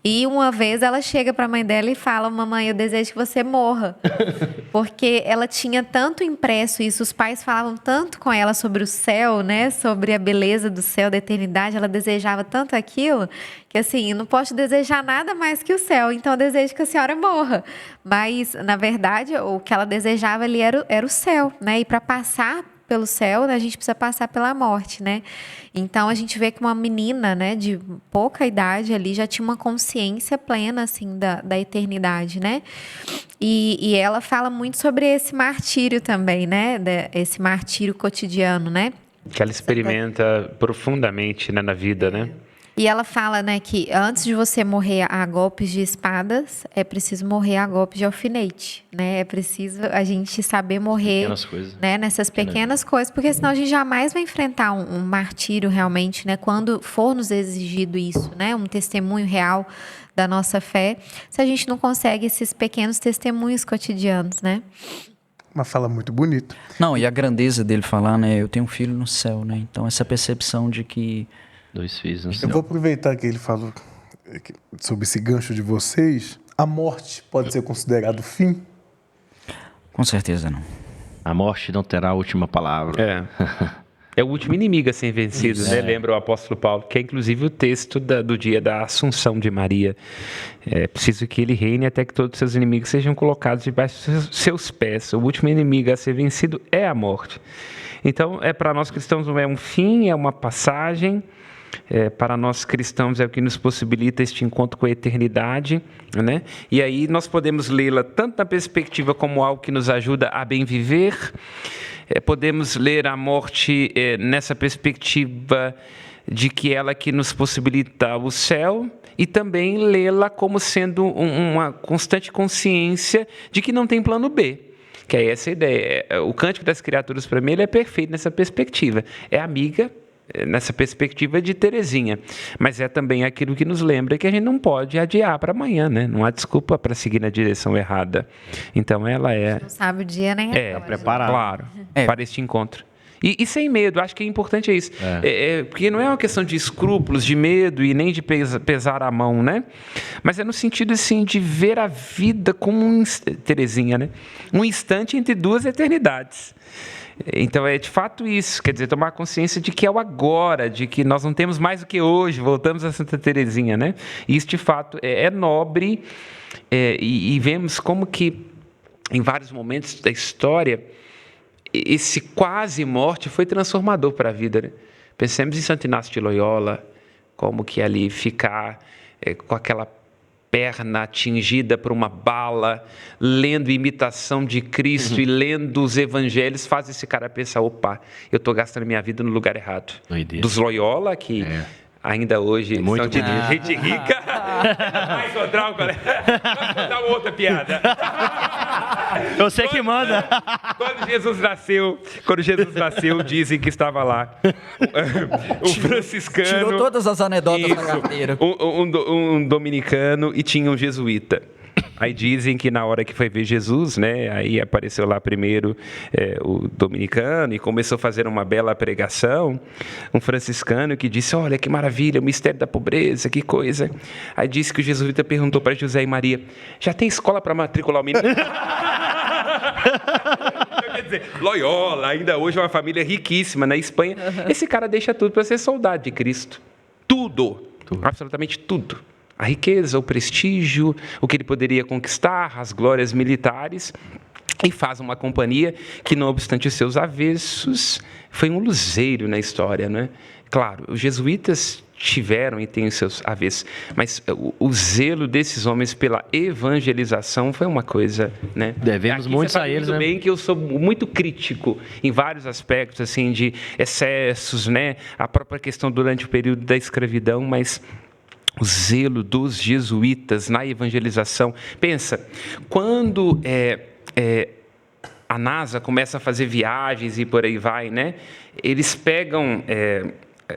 E uma vez ela chega para a mãe dela e fala: mamãe, eu desejo que você morra. Porque ela tinha tanto impresso isso, os pais falavam tanto com ela sobre o céu, né? Sobre a beleza do céu, da eternidade. Ela desejava tanto aquilo que, assim, não posso desejar nada mais que o céu. Então, eu desejo que a senhora morra. Mas, na verdade, o que ela desejava ali era o céu, né? E para passar pelo céu, né, a gente precisa passar pela morte, né? Então a gente vê que uma menina, né, de pouca idade ali já tinha uma consciência plena, assim, da eternidade, né? E ela fala muito sobre esse martírio também, né? Esse martírio cotidiano, né? Que ela experimenta profundamente, né, na vida, né? E ela fala, né, que antes de você morrer a golpes de espadas, é preciso morrer a golpes de alfinete, né? É preciso a gente saber morrer, né, nessas pequenas coisas, porque senão a gente jamais vai enfrentar um martírio realmente, né? Quando for nos exigido isso, né? Um testemunho real da nossa fé, se a gente não consegue esses pequenos testemunhos cotidianos, né? Uma fala muito bonita. Não, e a grandeza dele falar, né? Eu tenho um filho no céu, né? Então essa percepção de que 2 filhos no céu. Eu vou aproveitar que ele falou sobre esse gancho de vocês. A morte pode ser considerado o fim? Com certeza não. A morte não terá a última palavra. É o último inimigo a ser vencido, né? Lembra o apóstolo Paulo, que é inclusive o texto do dia da Assunção de Maria. É preciso que ele reine até que todos os seus inimigos sejam colocados debaixo dos seus pés. O último inimigo a ser vencido é a morte. Então, para nós cristãos não é um fim, é uma passagem. Para nós cristãos é o que nos possibilita este encontro com a eternidade, né? E aí nós podemos lê-la tanto na perspectiva como algo que nos ajuda a bem viver, podemos ler a morte nessa perspectiva de que ela que nos possibilita o céu, e também lê-la como sendo uma constante consciência de que não tem plano B. Que é essa a ideia. O Cântico das Criaturas, para mim, ele é perfeito nessa perspectiva. É amiga, nessa perspectiva de Terezinha, mas é também aquilo que nos lembra que a gente não pode adiar para amanhã, né? Não há desculpa para seguir na direção errada. Então ela não sabe o dia nem a hora. Preparada, claro, para este encontro. E sem medo, acho que é importante isso. Porque não é uma questão de escrúpulos, de medo e nem de pesar a mão, né? Mas é no sentido, assim, de ver a vida como Terezinha, né? Um instante entre 2 eternidades. Então é de fato isso, quer dizer, tomar consciência de que é o agora, de que nós não temos mais do que hoje, voltamos a Santa Teresinha, né? E isso de fato é nobre, e vemos como que em vários momentos da história esse quase morte foi transformador para a vida, né? Pensemos em Santo Inácio de Loyola, como que ali ficar com aquela perna atingida por uma bala, lendo imitação de Cristo e lendo os evangelhos, faz esse cara pensar, opa, eu estou gastando minha vida no lugar errado. Dos Loyola, que ainda hoje são de gente rica. Mais outra, colega. Vamos contar uma outra piada. Eu sei que manda. Quando Jesus nasceu, dizem que estava lá um franciscano. Tirou todas as anedotas da carteira. Um dominicano e tinha um jesuíta. Aí dizem que na hora que foi ver Jesus, né, aí apareceu lá primeiro o dominicano e começou a fazer uma bela pregação, um franciscano que disse, olha que maravilha, o mistério da pobreza, que coisa. Aí disse que o jesuíta perguntou para José e Maria, já tem escola para matricular o menino? Quer dizer, Loyola, ainda hoje é uma família riquíssima na Espanha. Esse cara deixa tudo para ser soldado de Cristo. Tudo. Absolutamente tudo. A riqueza, o prestígio, o que ele poderia conquistar, as glórias militares, e faz uma companhia que, não obstante os seus avessos, foi um luzeiro na história, né? Claro, os jesuítas tiveram e têm os seus avessos, mas o zelo desses homens pela evangelização foi uma coisa, né? Devemos muito a eles, né? Bem que eu sou muito crítico em vários aspectos, assim, de excessos, né? A própria questão durante o período da escravidão, mas o zelo dos jesuítas na evangelização. Pensa, quando a NASA começa a fazer viagens e por aí vai, né? Eles pegam,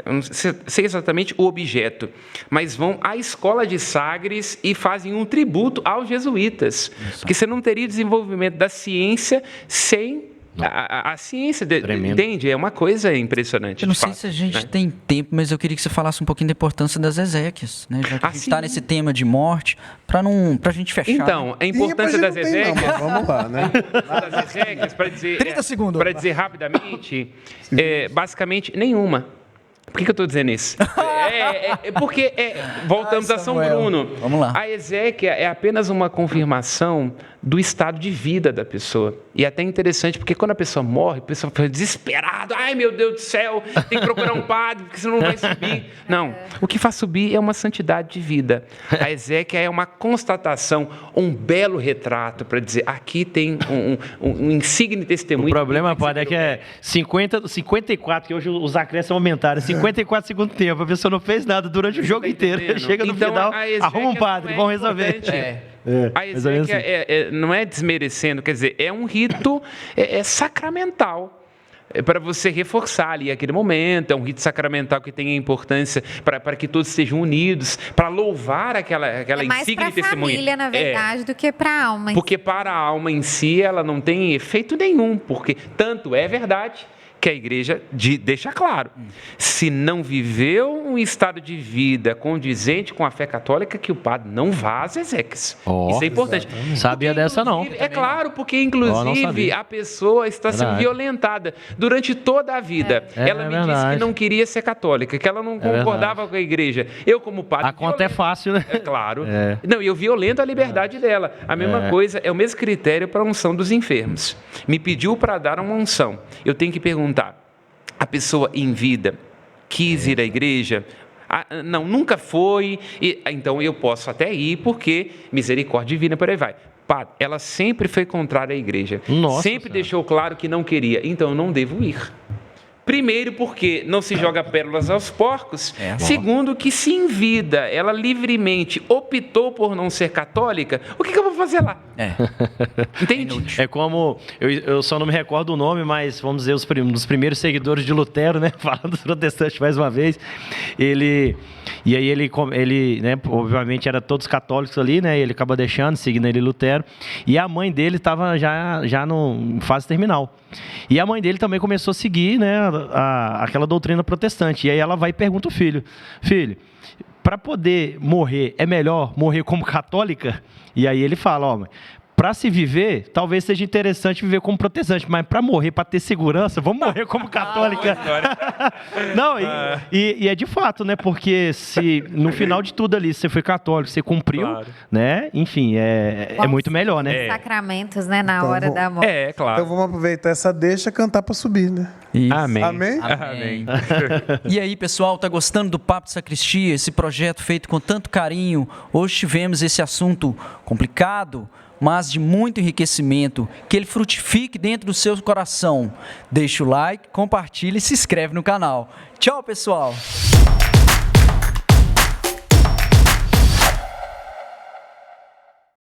não sei exatamente o objeto, mas vão à escola de Sagres e fazem um tributo aos jesuítas. Isso. Porque você não teria desenvolvimento da ciência sem a ciência, entende? É uma coisa impressionante. Eu não sei se a gente tem tempo, mas eu queria que você falasse um pouquinho da importância das exéquias, né? Já que a gente está nesse tema de morte, para a gente fechar. Então, a importância das exéquias... Vamos lá, né? Das exéquias, para dizer... 30 segundos. Para dizer rapidamente, basicamente, nenhuma. Por que eu estou dizendo isso? Porque voltamos a São Bruno. Vamos lá. A exéquia é apenas uma confirmação do estado de vida da pessoa. E é até interessante, porque quando a pessoa morre, a pessoa fica desesperada. Ai, meu Deus do céu, tem que procurar um padre, porque senão não vai subir. Não, o que faz subir é uma santidade de vida. A exéquia é uma constatação, um belo retrato para dizer, aqui tem um insigne testemunho. O problema, padre, é que é 54, que hoje os acréscimos aumentaram, 54 segundos tempo, a pessoa não fez nada durante o jogo inteiro. Chega no final, arruma um padre, vão resolver. A exéquia não é desmerecendo, quer dizer, é um rito sacramental. Para você reforçar ali aquele momento, é um rito sacramental que tem a importância para que todos estejam unidos, para louvar aquela insígne testemunha. É mais para a família, na verdade, do que para a alma. Porque para a alma em si, ela não tem efeito nenhum, porque tanto é verdade que a igreja deixa claro, se não viveu um estado de vida condizente com a fé católica, que o padre não vá às exéquias. Isso é importante. Não sabia dessa, não. É claro, porque inclusive a pessoa está sendo violentada durante toda a vida. Ela me disse que não queria ser católica, que ela não concordava com a igreja. Eu, como padre... A conta é fácil, né? É claro. Não, e eu violento a liberdade dela. A mesma coisa, é o mesmo critério para a unção dos enfermos. Me pediu para dar uma unção. Eu tenho que perguntar, a pessoa em vida quis ir à igreja? Não, nunca foi, então eu posso até ir, porque misericórdia divina, por aí vai. Padre, ela sempre foi contrária à igreja. Sempre deixou claro que não queria, então eu não devo ir. Primeiro, porque não se joga pérolas aos porcos. Segundo, que se em vida ela livremente optou por não ser católica, o que eu vou fazer lá? Entende? É como, eu só não me recordo o nome, mas vamos dizer, um dos primeiros seguidores de Lutero, né? Falando dos protestantes mais uma vez. Ele, né, obviamente, era todos católicos ali, né? Ele acaba deixando, seguindo ele Lutero. E a mãe dele estava já no fase terminal. E a mãe dele também começou a seguir, né, aquela doutrina protestante. E aí ela vai e pergunta ao filho, para poder morrer, é melhor morrer como católica? E aí ele fala, para se viver, talvez seja interessante viver como protestante, mas para morrer, para ter segurança, vamos morrer como católica. Não, e é de fato, né? Porque se no final de tudo ali você foi católico, você cumpriu, né? Enfim, é muito melhor, né? Sacramentos, né? Na Então, hora da morte. Claro. Então vamos aproveitar essa deixa e cantar para subir, né? Isso. Amém. Amém? Amém. E aí, pessoal, tá gostando do Papo de Sacristia, esse projeto feito com tanto carinho? Hoje tivemos esse assunto complicado, mas de muito enriquecimento, que ele frutifique dentro do seu coração. Deixa o like, compartilha e se inscreve no canal. Tchau, pessoal!